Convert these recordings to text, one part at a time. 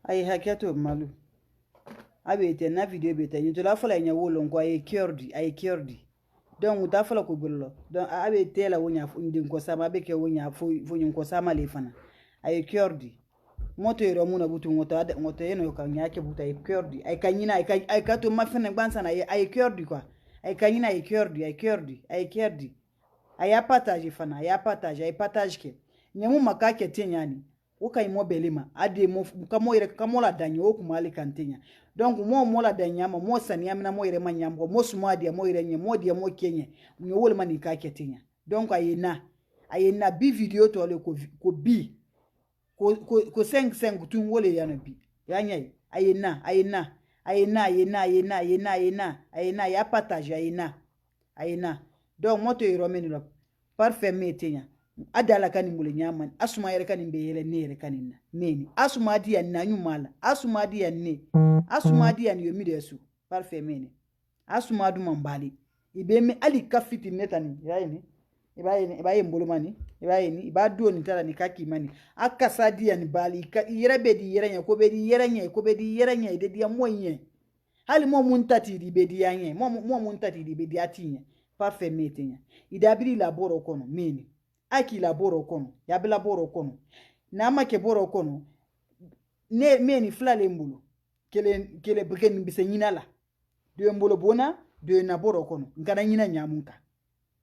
Ay haketo malu. Abete na video bete ni to la fola nya wolo ko ay kyordi. Donc ta fola ko bullo. Donc abete la wonya ndin ko sama be ke wonya fu nyin ko sama le fana. Ay kyordi. Moto yero muna butu ngoto yeno ka nyake buta ay kyordi. Ay kanyina ay kato mafene gbansa na ay kyordi kwa. Ay kanyina ay kyordi. Ay partage fana, ay partage ke. Nyemu makake tenyani. Uka imo belima ade mo kamo la danyo oku mali kantenya donc mo la danyama mo sania mina mo ire manyam mo suma dia mo ire nye mo dia mo kenye nyo wol mani ka ketenya donc ayena bi video to le ko bi ko 5 tun wole yana bi yanya ayena ya partage ayena donc moto iro meni lo parfait metenya adala kani mule nyaman asuma yere kani be yele ne yere kani na meni asuma dia na nyumala asuma dia ne asuma dia ni yomi desu parfait meni asuma du mambali ibe me ali kafiti netani yaini ibaye mbolomani iba do ni tala ni kaki mani akasa dia ni bali yere be di yere nya ko be di yere nya de dia moye hali mo muntati di be di yanye mo muntati di be di atinya parfait metenya idabiri laboro kono meni aki laboro kono yabe laboro kono na make boro kono ne meni flale mbulu kele beken bise nyina la de mbulu bona de na boro kono ngana nyina nyamunka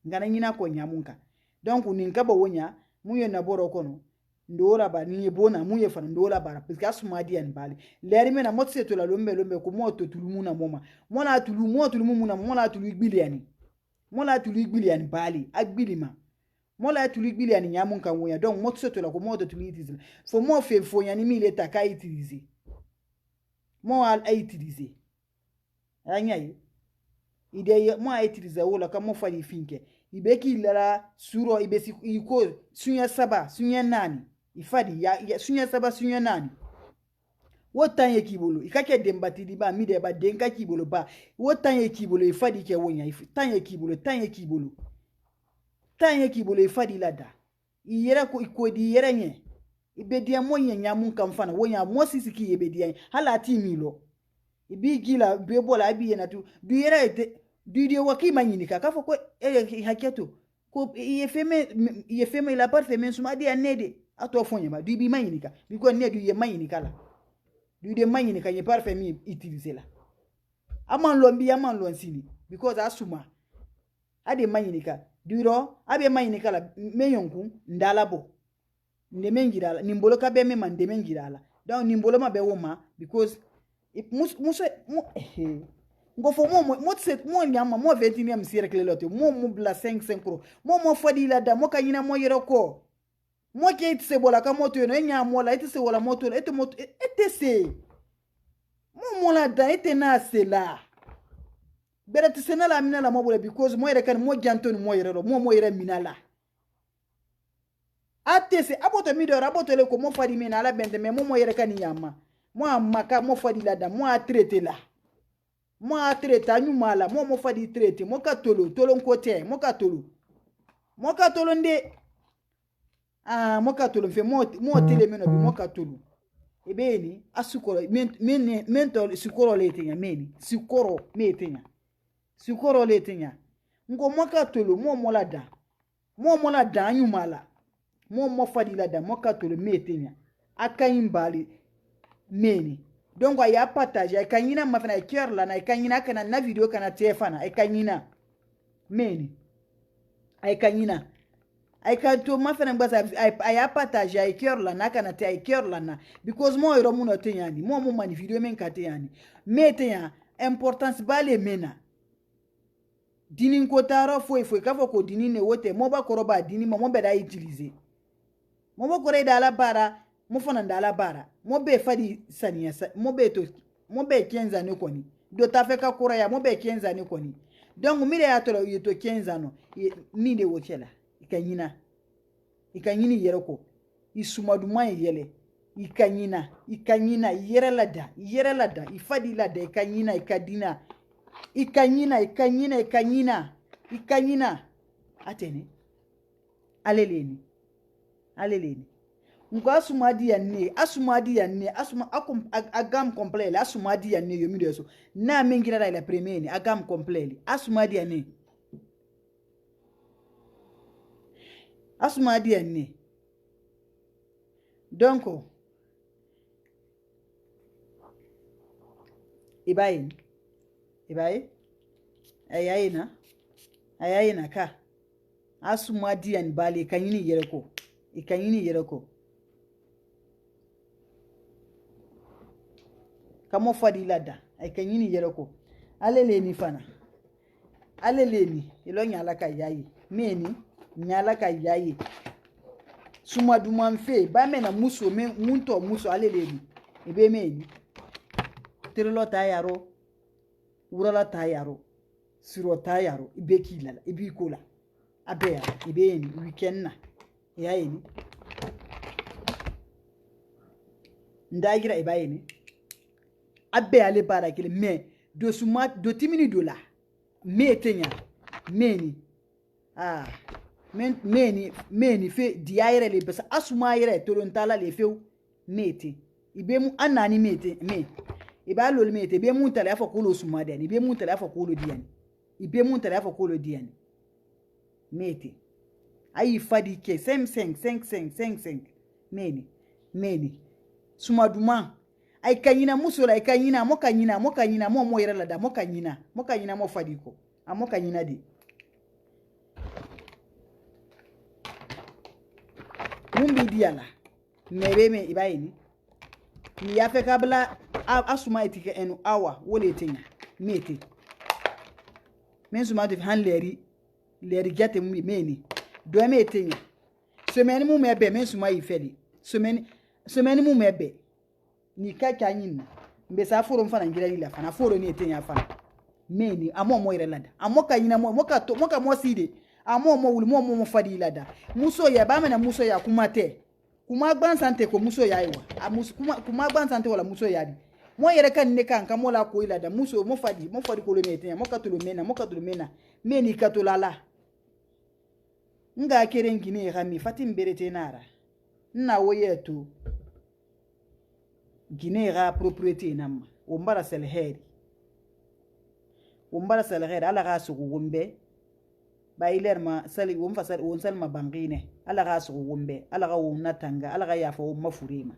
ngana nyina ko nyamunka donc ninkaba wonya muye na boro kono ndora ba ni bona muye fana ndora bara parce que asuma di an bali leri mena motse to la lombe ko moto tulumuna moma mona tulumuna mona tulu igbili yani bali agbilima mola tuli gbili ani nyamun kan wonya donc mo tso to la ko mo to tuli itizila fo mo fe fo yani mi le taka itilize mo al itilize anya yi ide mo itilize wala ka mo fali finke ibeki lara suro ibesi iko sunya saba sunya nani ifadi ya sunya saba sunya nani wotan ye kibolo ikake dembati di ba mi de ba denka kibolo ba wotan ye kibolo ifadi ke wonya tan ye kibolo tanye kibolo ifadi lada iyera ko ikodi yera nye ibedia moye nyamun kan fana wonya mosisi ki yebedia hala timilo ibi gila bebola abi yena tu du yera ete du de waki manyinika kafo ko haketo ko yefeme la part feme suma dia nede ato fonye ma du bi manyinika biko ne du ye manyinika la du de manyinika ye part feme utiliser la aman lon sini because asuma ade manyinika duro abe mayini kala meyonku ndalabo ndemenjirala nimbolo ka be mema ndemenjirala donc nimbolo ma be woma because muso ngofo mo set mo nyama mo 21e siècle lote mo bla 5 kro mo fodi la da mo kanyina mo yero ko mo ke itse bola ka moto yo nya mo la itse wala moto ete moto ete se mo la da ete na sela bere tisena la minala mo bole because mo yere kan mo jantoni mo yere ro mo yere minala atese aboto midoro aboto le ko mo fadi mina ala bende me mo yere kan yama mo amaka mo fadi la da mo a traiter la mo a traiter anyumala mo fadi traiter mo ka tolo nkote mo ka tolo nde mo ka tolo fe mo tele meno bi mo ka tolo ebeni asukoro mentol sukoro le tenya meni sukoro me tenya sukoro le tenya ngo moka tolo mo mola da anyumala mo fadi la da moka tolo metenya akayimbali meni donc aya partage ay kanyina mafana cœur la na kanyina kana na video kana tefana ay kanyina meni ay kanyina ay ka to mafana ngbaza aya partage ay cœur la na kana te ay cœur la na because mo iro muno tenyani mo mani video men kateyani metenya importance bale mena dinin ko taro foi kafo ko dinin ne wote mo ba koroba dinin mo be da utiliser mo ba kore da la bara mo fona da la bara mo be fadi saniya mo be 15 ans koni do ta fe ka kora ya mo be 15 ans koni donc mi ya to yeto 15 ans ni de wochela ikanyini yere ko isumaduma yele ikanyina yere lada ifadi lada ikanyina atene aleleni Nko asumadi yanne asuma agam complet asumadi yanne yomi deso na mengira la premier ni agam complet asumadi yanne donc ibaye ayayina ka asumadi yan bale kanyini yereko kamo fadi lada ay kanyini yereko alele ni fana alele ni ilo nyala ka yayi meni nyala ka yayi suma duman fe ba mena muso munto muso alele ni ebe meni tirilo ta yaro urala ta yaro siro ta yaro ibe kilala ibi kola abeya ibe ni weekend na yayi ni ndagira ibaye ni abe ale bara kile me do suma do timini dola me tenya meni meni fe diaire le besa asuma yire tolontala le feu mete ibe mu anani mete me iba lol mete ibe mu tala fa kolo suma de ibe mu tala fa kolo diani ibe mu tala fa kolo diani mete ayi fadi ke 5 meni suma duma ay kanyina musola ay kanyina mo yere la da mo kanyina mo fadiko amo kanyina di mumbi diala mebe me ibayini ni yafe kabla asuma etike enu awa wole tinya mete men suma de han leri jate meni do me tinya semaine mu mebe men suma yifeli semaine mu mebe ni kaka nyina mbe sa foro mfana ngira ila fana foro ni etenya fana meni amo mo ire lada amo ka nyina mo ka mo side amo mo wuli mo fadi lada muso ya ba mena muso ya kumate kuma gban sante ko muso ya iwa kuma gban sante wala muso ya di mo yere kan ne kan kamola ko ila da muso mo fadi ko le etenya mo ka tulo mena meni ka to lala nga kere ngine rami fatim berete nara na woyeto Guinea propriété nam wombara selheri ala ga su wumbe ba ilerma sali wumfa sali won salma bangine ala ga su wumbe ala ga wonna tanga ala ga yafa wumma furima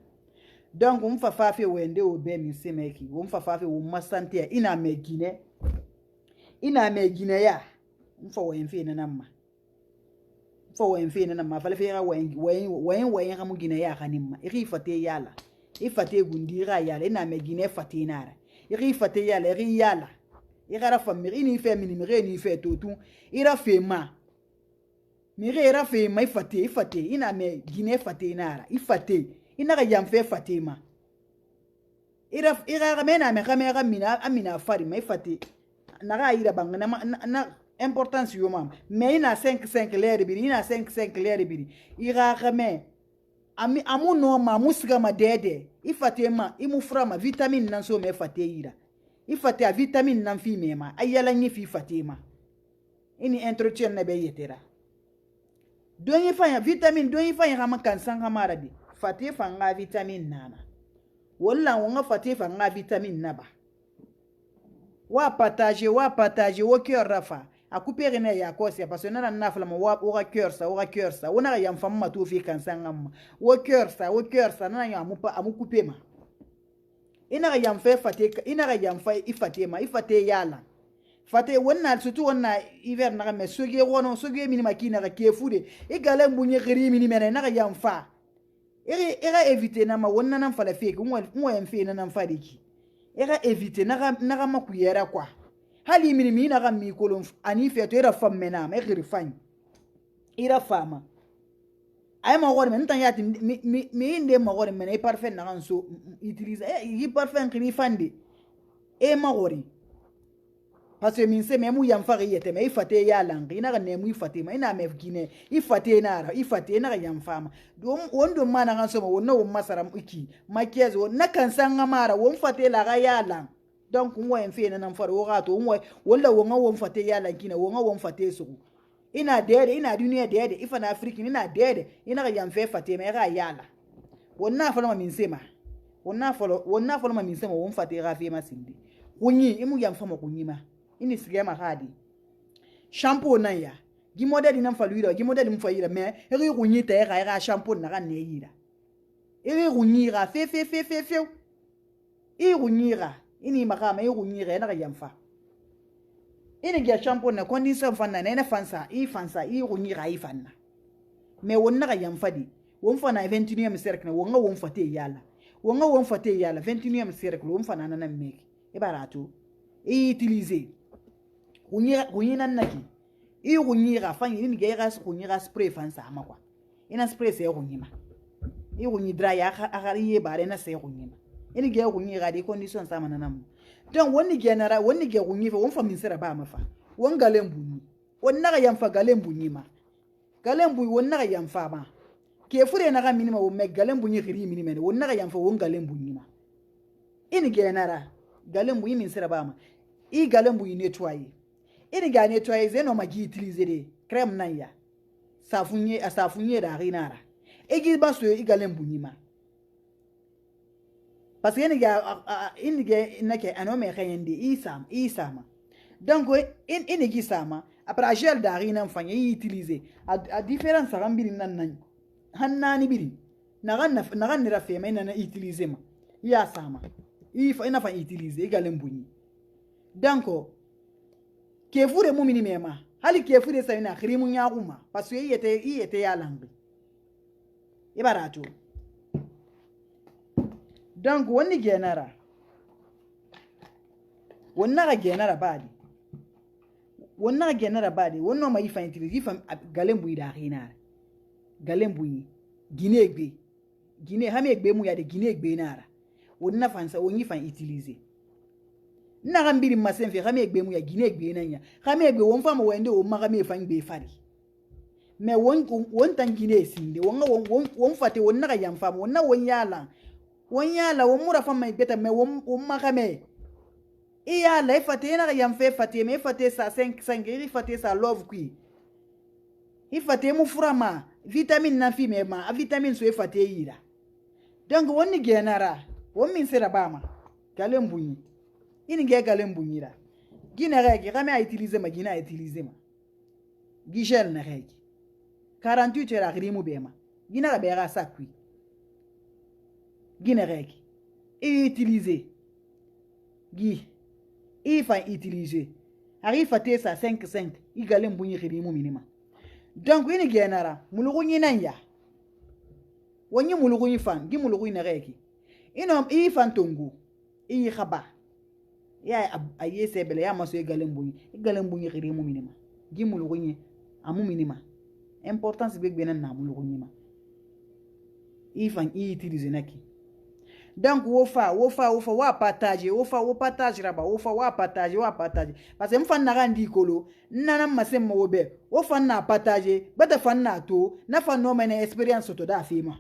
donc wumfa fafe wende o be mi semeki wumfa fafe wumma sante ina me Guinea ya wumfa wenfe na namma fale fe ga wen ga mu Guinea ya kanimma iri fate yala ifate gundira yala ina me Guinea fate nara iri fate yala iri yala ira famiri ni fe minimire ni fe totu ira fe ma mire ira fe ma ifate ina me Guinea fate nara ifate ina ga yamfe fatima ira mena me kamera amina fari ma ifate na ga ira bangana na importance yo mam me ina 5 lere biri ina 5 lere biri ira kame amu no ma musika ma dede ifate ma imu frama vitamine nan so me fate ira ifate a vitamine nan fi mema ayala nyi fi fatima ini entretien na be yetera don yifanya vitamine don yifanya kama kansan kamara di fate fanga vitamine nana wala wonga fate fanga vitamine naba wa partager wo cœur rafa akupere na ya kosi parce que na fala mo wa cœur sa wona ya mfamma to fi kansan amma wo cœur sa na ya amu couper ma ina ga yamfa fate ina ga yamfa ifate yala fate wonna surtout wonna hiver na me soge mini makina ga kefude igale mbunye giri mini mena na ga yamfa ira éviter na ma wonna nan fala fake mo yamfe na nan fadiki ira éviter na ga makuyera kwa hali mini na ga mi kolon ani feto ira fammena ma giri fan ira fama ay ma gore men tan yati mi inde ma gore men ay parfait na so utiliser yi parfait kri fandi e ma gore parce que min se memu yam fari yete me ifate ya langi na ne mu ifate ma ina me Guinea ifate na yam fama wondo mana kan so wonna won masara iki makiyaz wonna kan sanga mara won fate la ga ya lang donc mo en fe na nan fari wo ga to walla won fate ya lang kina won fate so ina dede ina duniya dede ifa na afrika ina dede ina ga yamfe fatema ga yala wonna falo ma min sema wonna falo ma min sema won fate rafi ma sindi kunyi imu yam fama kunyima ini sigema hadi shampoo na ya gi modeli nan faluira gi modeli mu fayira mais eri kunyi te ga shampoo na kan ne yira eri kunyira fe i kunyira ini makama i kunyira na ga yamfa ini gi shampoo na condition fanna na fansa i kunyira i fanna mais wonna ga yamfa di won fana 21e siècle wonga won fate yalla 21e siècle won fana nan meki ibaratu utiliser kunyina naki i kunyira fanyi ni gera kunyira spray fansa amakwa ina spray se kunyima i kunyi dry akari ye bare na se kunyima ini ge kunyira di condition sama nanam donc woni genera woni ge kunyifa won famisira ba mafa won galembu won naga yamfa galembu nyima galembu won naga yamfa ba ke fure naga minima won me galembu nyi khiri minima won naga yamfa won galembu nyima ini genera galembu yi min sira ba ma i galembu yi nettoyer ini ga nettoyer zeno ma gi utiliser de crème nan ya safunye da rinara e gi ba so i galembu nyima parce que ini ga nake anome khayende isama donc ini gi sama après gel da rina mfanya i utiliser a différence rambiri nan hannani biri nagan ni rafe mai na utiliser ma ya sama ina fa utiliser galembu nyi donc ke fure mu mini mema hali ke fure sai na khirimu nyaguma parce que yete ya lambi ibaratu donc woni genara wonna genara badi wonno ma ifa utiliser ifa galembu ida khina galembu yi gine hame egbe mu ya de gine egbe nara wonna fansa woni fa utiliser na gambiri masenfe hame egbe mu ya gine egbe nanya hame egbe won fama wende o ma hame fa ngbe fari mais won tan gine sinde won fate wonna ga yam fama wonna won yala won mura fama beta mais won ma hame iya la fate na ga yam fe fate mais fate sa 5 iri fate sa love qui ifate mu furama vitamine na fi mema a vitamine so fate yira donc wonni genara won min sera bama galembu yi ini ge galembu yira gina regi kame a utiliser ma gina utiliser ma gigel na regi 48 heures agrimu bema gina ga bera sakwi gina regi utiliser gi ifa utiliser ari fate sa 5 i galembu yi khirimu minima donc ini genara mulugunyi nanya wonyi mulugunyi fan gi mulugunyi na reki ino i fan tongu i khaba ya aye sebele ya maso galembu khiri mu minima gi mulugunyi amu minima importance begbe na mulugunyi ma i fan i utiliser naki donc wo partage raba wo partage parce que mfan na randi kolo nana masem mo be wo fan na partage bata fan na to na fan no mena experience to da fima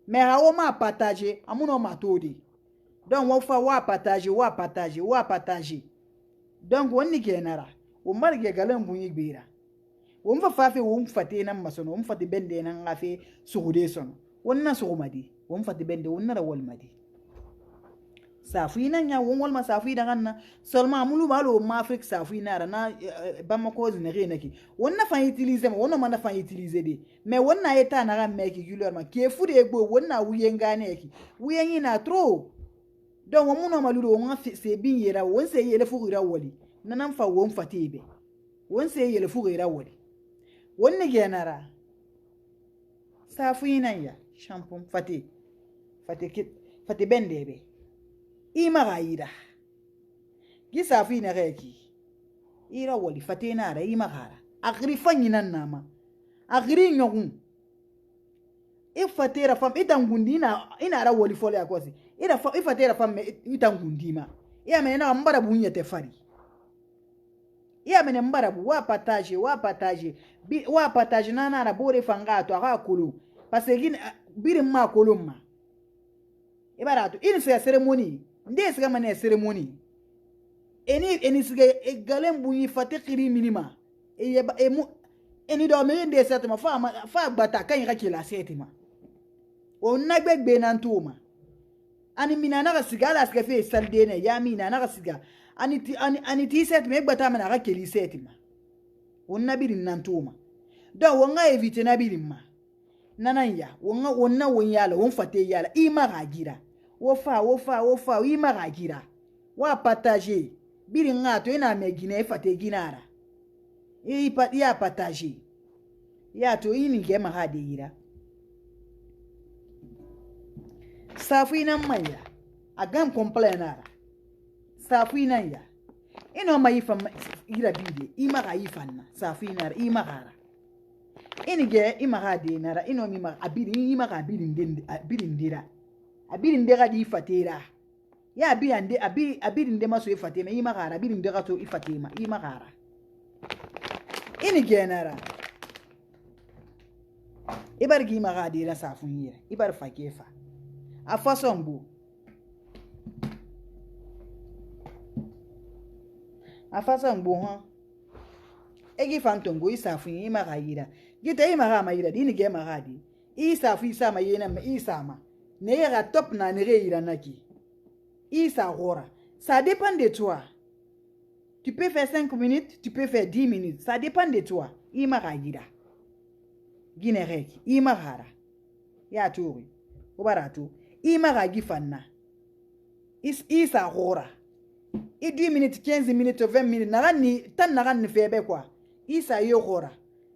mais ha wo ma partage amuno ma to di donc wo partage donc wonni genara wo marge galembu yigbira wo mfa fafe wo mfate na masono wo mfate bende na ngafe sugude sono wonna sugumadi won fati bende wonnara wolmadi safuina nya won wolma safuina ganna seulement amulu malo ma afrique safuina rana bamako zinere naki wonna fa utiliser ma wonna mana fa utiliser de mais wonna eta na ga meki guleur ma ke fude egbo wonna wuyengane ki wuyengi na trop donc womuno maludo won se bin yera won se yele fugira woli nanan fa won fatibe won se yele fugira woli wonni genara safuina ya shampoo fate bendebe ima gaida gisa fi na reki ira wali fate na ra ima gara agri fanyi nan nama agri nyogun ifatera fam itangundi ina ra wali fole akosi ifatera fam itangundi ma iya mena na mbara bunya te fari iya mena mbara bu wa partage na ra bore fangato aga kulu parce que birim ma kolumma ibaratu ini se ceremony nde se kama ceremony eni se galembu yi fatikiri minima eni do me nde setma fa bata kan ka kila setima onna gbegbe nan tuma ani mina na siga la ska fe salde ne ya mina na siga ani ti set me gbata mana ga keli set ma onna birin nan tuma do wonga evite na birin ma nanan ya wonna won yala won fate yala ima ga gira wofa ima ga gira wa partager birin ngato ina me gine fate ginara ya partager ya to ini ge ma ha de gira safina maya agam complainara safina ya ino mai fa gira bide ima ga ifanna safina ima gara ini ge ima ga de nara ino mi ma abiri ima ga birin dira abirin de ga di fatera ya abirin de maso ifatema ima gara abirin de ga to ifatema ima gara ini ge nara ibar gi ma ga de na safun yira ibar fakefa a façon bu ha egi fantongo isafun ima ga yira gita ima ga ma yira dini ge ma ga di isafu isa ma yena ma isa ma ne ya top na ne re yira naki isa gora ça dépend de toi tu peux faire 5 minutes tu peux faire 10 minutes ça dépend de toi ima ga yira gine reki ima gara ya turi obaratu ima ga gifanna isa gora i 10 minutes 15 minutes 20 minutes nagani tan nagani febe quoi isa yo gora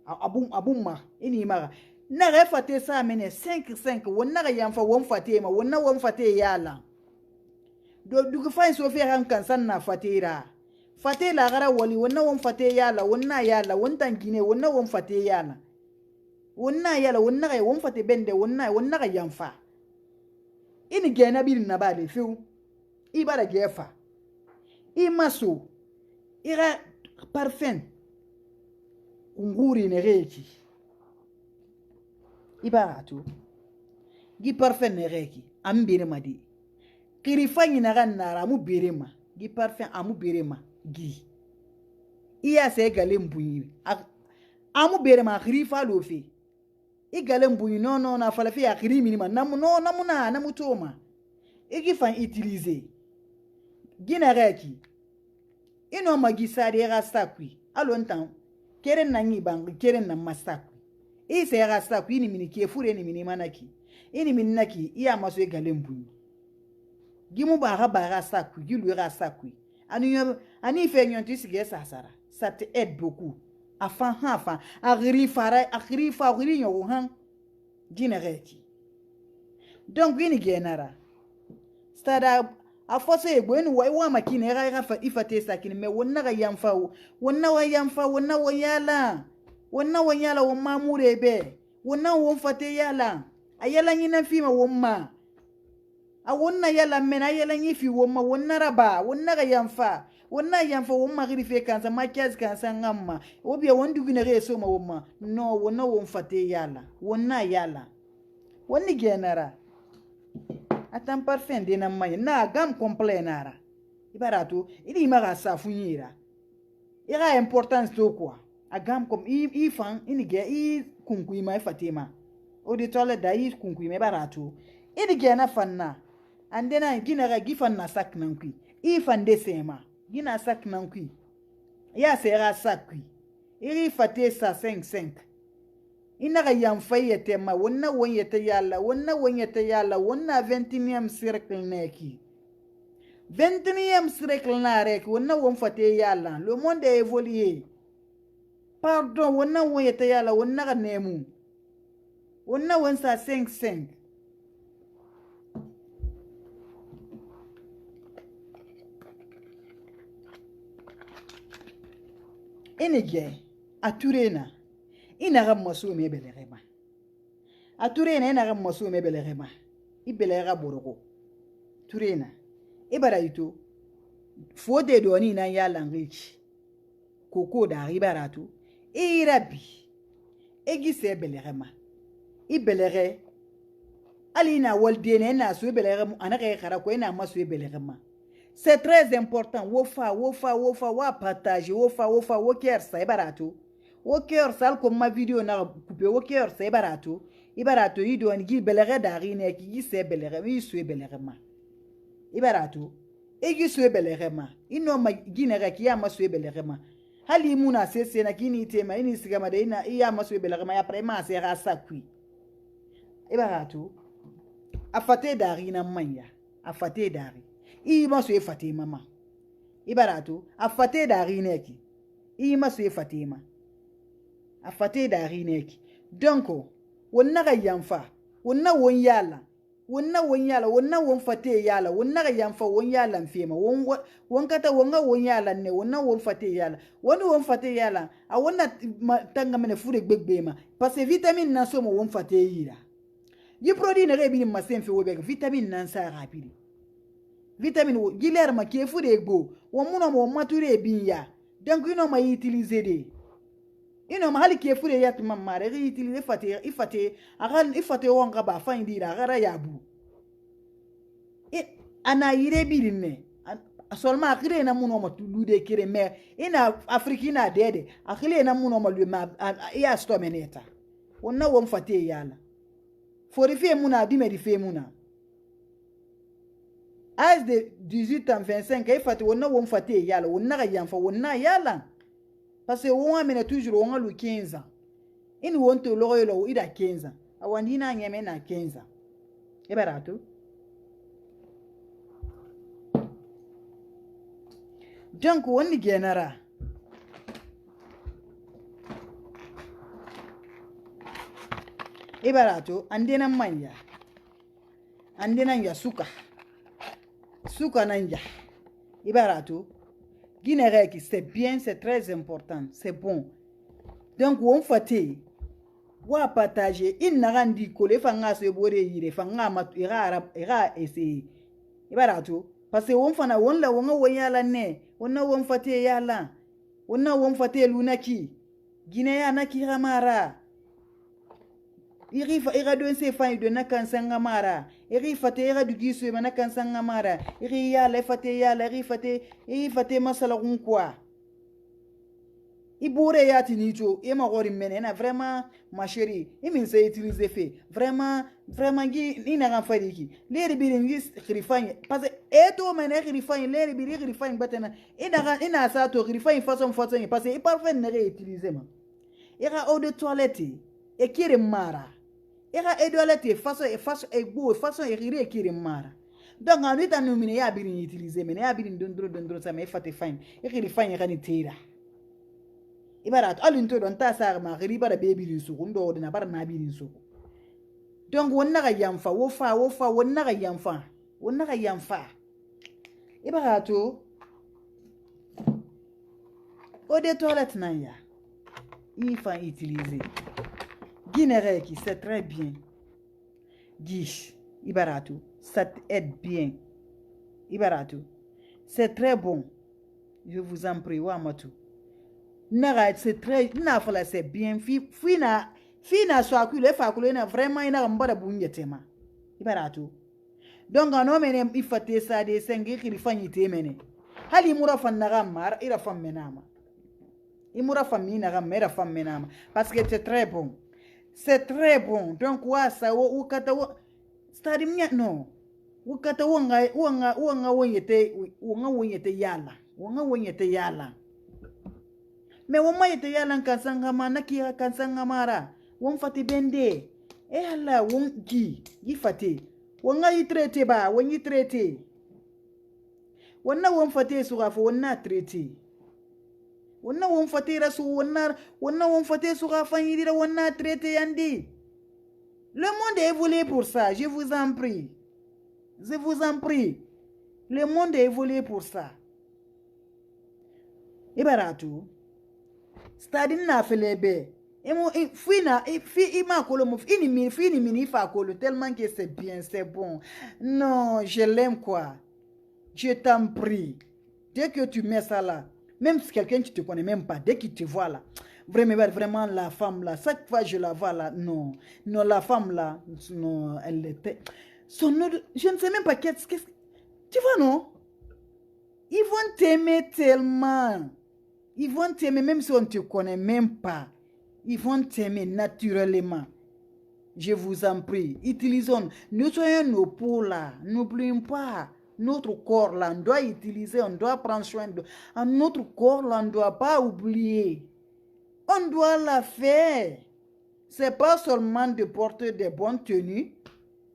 abum ma ini maga na ga fate sa mene 5 wonna ga yamfa won fate ma wonna won fate yala do dugu fa so fe han kan sanna fatira fate la gara wali wonna won fate yala won tangine wonna won fate yala wonna ga won fate bende wonna ga yamfa ini gena bil na bale fiu ibara gefa imaso ira parfum nguri ne reki ibaratu gi parfum ne reki ambire madi kirifanyi na ganara mu birema gi parfum amu birema gi iya se galem buyi amu birema khirifa lofi igalem buyi no na fala fi akhiri minima namu toma igi fan utiliser gina reki ino magisari rasakwi alontan keren nangi bang keren na masakwi ise rasakwi ni mini kefure ni mini manaki ini minaki iya maso egalembu gimu ba rasakwi gilu rasakwi ani fe nyonti sige sasara ça te aide beaucoup afin agrifa nyo han gina reki donc ini genara stada a fosse egwen wa makine ga fa ifate sakin me wonna ga yamfa wonna wa yala won mamure be wonna won fate yala ayala nyina fima womma a wonna yala mena yala nyifi womma wonna raba wonna ga yamfa womma grife kansa makiaz kansa ngamma obi wondu gine reso ma womma no wonna won fate yala wonni genara atan parfum de na manya na gam complénara ibaratu ili maga safunyira ira importance to quoi a gam comme ifan inige i kunkui mai fatima odi tole da i kunkui mai baratu inige na fanna andena gina ga gifan na sak nankui ifan de sema gina sak nankui ya sera sakui iri fate sa 5 ina ga yamfai yete ma wonna won yete yalla wonna 21e cercle neki 21e cercle na rek wonna won fate yalla le monde a évolué pardon wonna won yete yalla wonna ga nemu wonna won sa 5 enege aturena ina ga maso me belerema aturena ina ga maso me belerema ibelera boroko turena ibaraito fode doni na yala ngichi koko da ribaratu irabi egise belerema ibelere alina waldene na so belere anaka khara ko ina maso belerema c'est très important wofa wa partage wofa woker sa ibaratu woker sal comme ma vidéo na coupé woker sa ibaratu ibarato ido an gi belere dari ne ki gi se belere mi su belere ma ibarato e gi su belere ma ino ma gi ne ki ya ma su belere ma hali muna sese na kini tema ini sigama de ina iya ma su belere ma ya prema se ra sakui ibarato afate dari na manya afate dari i ma su fate mama ibarato afate dari ne ki i ma su fate ma afate dari ne ki donko wonna ga yanfa wonna won yala wonna won fate yala wonna ga yanfa won yala mfema won kata wonga won yala ne wonna won fate yala won fate yala a wonna tanga mene fure gbegbema parce que vitamine na so mo won fate yira yi produit ne rebi ni masen fe wobe vitamine nan sa rapide vitamine wo giler ma ke fure gbo won muno mo mature binya donc ino ma utiliser de ino mahali ke fure ya tuma mare ri utiliser ifate wonga ba fa indira gara yabu ana yire birinne seulement akire na muno ma tulude kire me ina afrikina dede akile na muno ma le ma ya stomeneta wonna won fate yala fori fe muna di me di fe muna âge de 18 ans 25 ifate wonna won fate yala wonna ga yanfa wonna yala parce que on amène toujours on a le 15 ans in won to lo yo ida 15 ans awandi na nyeme na 15 ans e barato donc woni genera e barato andena manya andena ya suka nanja e barato Guinée, c'est bien, c'est très important, c'est bon. Donc, on fait, on partager, il n'a rien dit, qu'on fanga se bore yire, fanga ira essayer. Et voilà tout. Parce que on fait na on la on yala ne, on fait yala, on fait lunaki. Guinée anaki ramara. Ira don se fa de nakan sangamara iri fate ira du gisu manakan sangamara iri ya le fate ya le iri fate masala kwa ibure ya tinicho e ma gori mene na vraiment ma chérie e min se utiliser fait vraiment gi ina ran fariki le bi ni khirifanye parce que to mene khirifanye le bi khirifanye batena ina sa to khirifanye façon parce que parfait ne réutiliser ma ira eau de toilette e kire mara ira edolete façon erire kire mara donc en état nominé ya birin utiliser mais ya birin dondro ça mais fate fine iri fine kan tira ibarat alun to don ta sar ma riba da baby rin su ndo na bar na birin su donc wonna ga yamfa wo fa wonna ga yamfa ibarato eau de toilette nan ya il faut utiliser Guinée qui c'est très bien. Guiche, Ibarato, ça aide bien. Ibarato, c'est très bon. Je vous en prie, Wamatou. Nara, c'est très, nafala c'est bien. Fina soit que le fakule na vraiment ina mbara bunye tema. Ibarato. Donc en homme il faut te ça de sengi qui fanyi temene. Hali mura fan nara mar, ira fam menama. Imura famina ramera fam menama parce que c'est très bon. C'est très bon. Donc, ça, c'est-à-dire, non. Ukata wonyete yala. Mais wama yete yala kansangama nakia kansangamara. Won fati bende. Hala won yifate. Wonga yitrete ba, won yitrete. Wonna won fate surafo wonna trete. Wonna won fate rasu wonna won fate surafo yidira wonna trete yandi. Le monde est évolué pour ça, je vous en prie. Je vous en prie. Le monde est évolué pour ça. Ibaratu. C'est-à-dire na felebe. Tellement que c'est bien, c'est bon. Non, je l'aime quoi. Je t'en prie. Dès que tu mets ça là, même si quelqu'un tu te connais même pas, dès qu'il te voit là, vraiment la femme là, chaque fois je la vois là, non, la femme là, non, elle était, son nom, je ne sais même pas qu'est-ce que, tu vois non, ils vont t'aimer tellement, ils vont t'aimer même si on ne te connaît même pas, ils vont t'aimer naturellement. Je vous en prie, utilisons, nettoyons nos peaux là, n'oublions pas. Notre corps là, on doit utiliser, on doit prendre soin de notre corps là, on ne doit pas oublier. On doit la faire. C'est pas seulement de porter des bonnes tenues.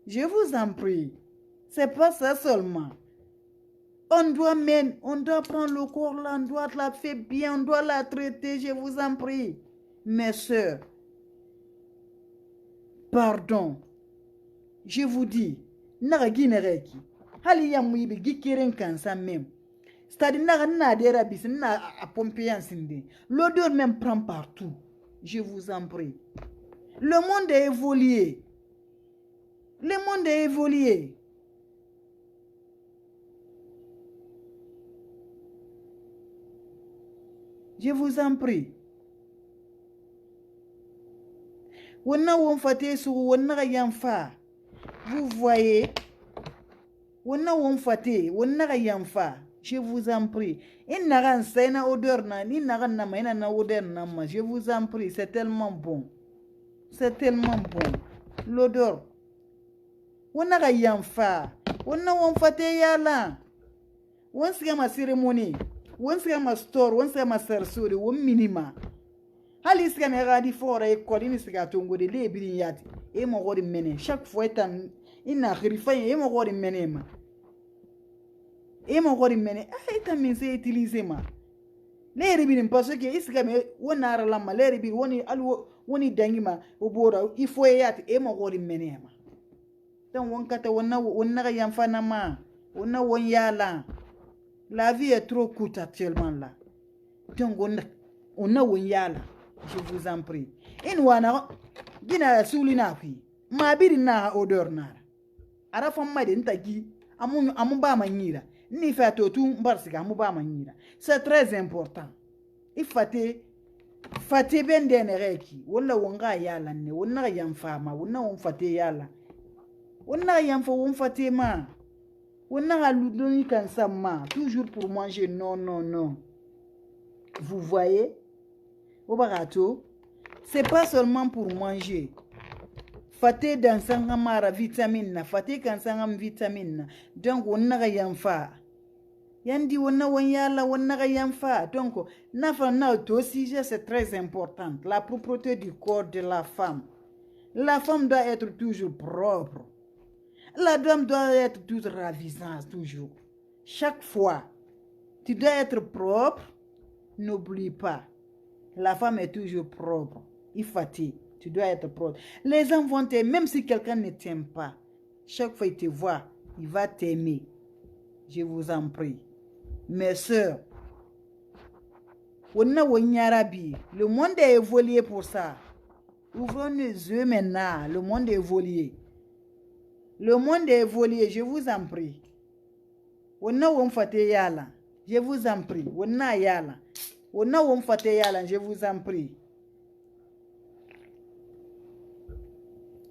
Je vous en prie. C'est pas ça seulement. On doit prendre le corps là, on doit la faire bien, on doit la traiter, je vous en prie. Mes sœurs, pardon. Je vous dis, nagagi nereki. Hali ya muibi gikeren kansa même. C'est-à-dire na dera bis na a pomper ansinde. L'odeur même prend partout. Je vous en prie. Le monde est évolué. Le monde est évolué. Je vous en prie. Wonna won fate su wonna yamfa. Vous voyez? Wonna won fate, wonna yamfa. Je vous en prie. Il n'a rien odeur na, il n'a rien na odeur na ma. Je vous en prie, c'est tellement bon. C'est tellement bon. L'odeur. Wonna yamfa. Wonna won fate yala. Won siga ma cérémonie. Won siga ma store, won siga ma sersuri, won minima. Hali siga me gadi fora e kolini siga tongo de le bidin yati. E mo godi mene. Chaque fois etan ina khirifa e mo godi mene ma. E mo godi mene. Ah etan min se utiliser ma. Le ribidin parce que isiga me wona ara lamma le ribidin woni alwo woni dangi ma obora il faut yati e mo godi mene ma. Donc won kata wonna ga yamfa na ma. Wonna won yala. La vie est trop courte actuellement là. Donc on a won yala. Je vous en prie. Inwana gina sulina fi. Ma biri na odeur na. Ara fam ma de ntagi amu ba manyira. Ni fa to tu mbarsiga amu ba manyira. C'est très important. Il fate bende nereki. Wala wonga yala ne. Wonna yamfa ma. Wonna won fate yala. Wonna yamfa won fate ma. Wonna aludoni kansama. Toujours pour manger. Non, non, non. Vous voyez? Au barato, c'est pas seulement pour manger. Fate dans sangamara vitamine na, fate kan sangam vitamine na. Donc on n'a rien fa. Yandi on n'a rien fa. Donc na aussi c'est très important. La propreté du corps de la femme. La femme doit être toujours propre. La dame doit être toujours ravissante toujours. Chaque fois, tu dois être propre. N'oublie pas. La femme est toujours propre. Il fatigue. Tu dois être propre. Les hommes vont t'aimer, même si quelqu'un ne t'aime pas. Chaque fois qu'il te voit, il va t'aimer. Je vous en prie. Mes sœurs, le monde est évolué pour ça. Ouvrons les yeux maintenant. Le monde est évolué. Le monde est évolué. Je vous en prie. Je vous en prie. Je vous en prie.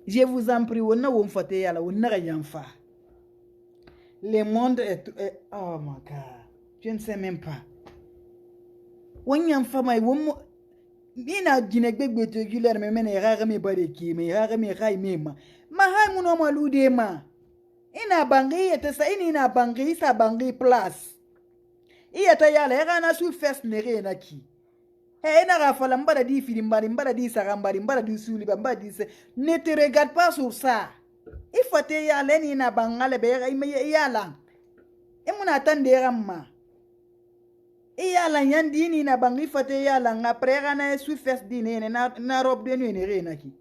Je vous en prie. Le monde est... Oh my God. Je ne sais même pas. Ina ginegbe teguler me mene rare me bareki me rare me rai mema. Ma hai muno malude ma. Ina bangi etesa ina bangi sa bangi place. Iya ta yala era na su first nere na ki. He ina rafala mbara di filimbari mbara di sarambari mbara di suli mbara di se. Ne te regarde pas sur ça. Il faut te yala ni na bangale be yala. E muna attendre ramma. Yala yandi ni na bangi fate yala après rana su first dine na robe de nuit nere na ki.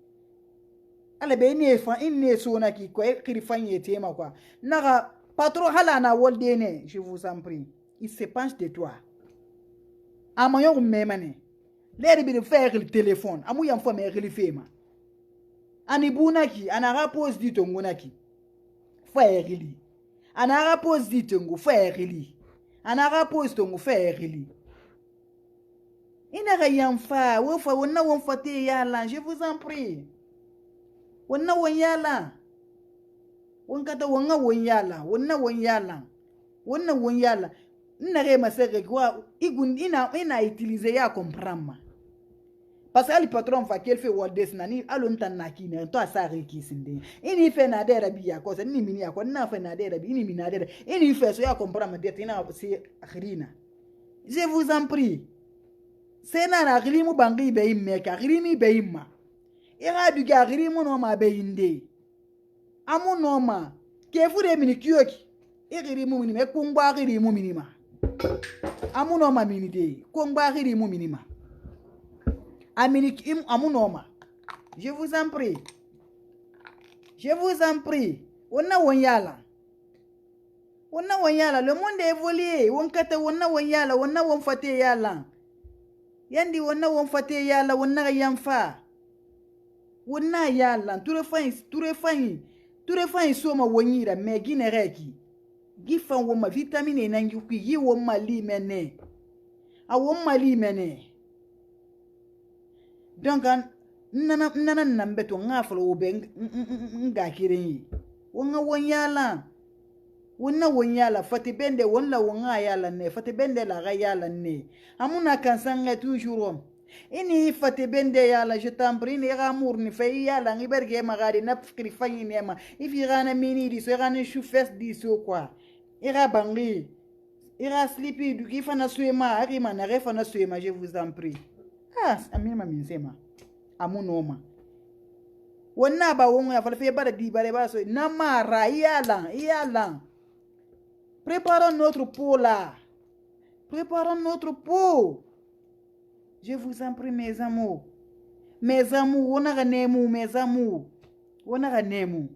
Ale be ni fa inni so na ki ko e krifanye tema quoi. Nara patron hala na woldene, je vous en prie. Il se penche de toi. Amayon memane. L'air de faire le téléphone. Amu yam fa me relifema. Ani bunaki, ana rapose dit tongunaki. Fa erili. Ana rapose dit tongu fa erili. Ana rapose tongu fa erili. Ina yam fa, wo fa wonna won fate yala, je vous en prie. Wonna won yala. Won kata wonga won yala, wonna won yala. Wonna won yala. Ina re masere kwa ina utiliser ya comprendre. parce que le patron fa qu'elle fait wall des nani alon tan nakine to asari kisinde ini fait na de rabi ya ko se ni mini ya ko na fait na de rabi ini mina de ini fait so ya comprendre de tina c'est akhrina je vous en prie c'est na na grimu bangi be imme ka grimi be imma ira du ga grimu no ma be inde amu no ma ke fu de mini kioki igrimu mini me kungba grimu mini ma amu no ma mini de kungba grimu mini ma amunoma. Je vous en prie. Je vous en prie. Onna wonyala. Onna wonyala. Le monde est évolué. Wonkata wonna wonyala. Wonna wonfate yala. Yandi wonna wonfate yala. Wonna yamfa. Wonna yala. Turefain soma wonyira. Me gine reki. Gifan woma vitamine nangyuki. Yi woma li mene. A woma li mene. Donc nana nambeto ngafalo ube nga kirin wonga wonyala wonna wonyala fati bende wonna wonga yala ne fati bende la ga yala ne amuna kansanga toujours ini fati bende yala je t'en ni amour ni fay yala ngiberge magari na fikri fanyi nema ifi gana mini di so gana chou fes di so quoi ira bangi ira sleepy du kifana suema arima na refana suema je vous en prie. Amina minsema amunoma wonna ba wongo ya falfe bara di bare ba so na mara yala préparons notre pot là, préparons notre pot, je vous en prie mes amours wona ga nemu mes amours wona ga nemu